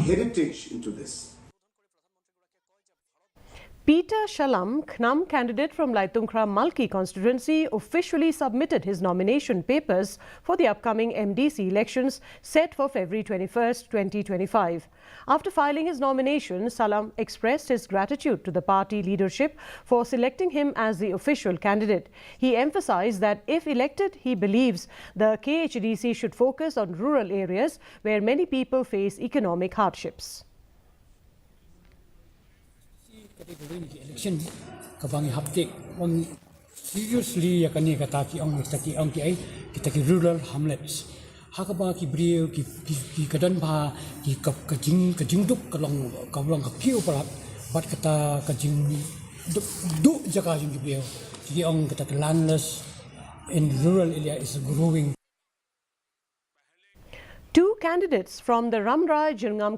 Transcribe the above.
heritage into this. Peter Shallam, Khnam candidate from Laitungkhra Malki constituency, officially submitted his nomination papers for the upcoming MDC elections set for February 21st, 2025. After filing his nomination, Shallam expressed his gratitude to the party leadership for selecting him as the official candidate. He emphasized that if elected, he believes the KHDC should focus on rural areas where many people face economic hardships. Election kabangi haptik on seriously yakani kataki ong ki ai kitaki rural hamlets hakaba ki brio ki kadan ba ki kajing duk kalong ka piu parat bat kata kajing duk jaga jing ki brio ki ong kata landless in rural area is growing. Two candidates from the Ramrai Jirngam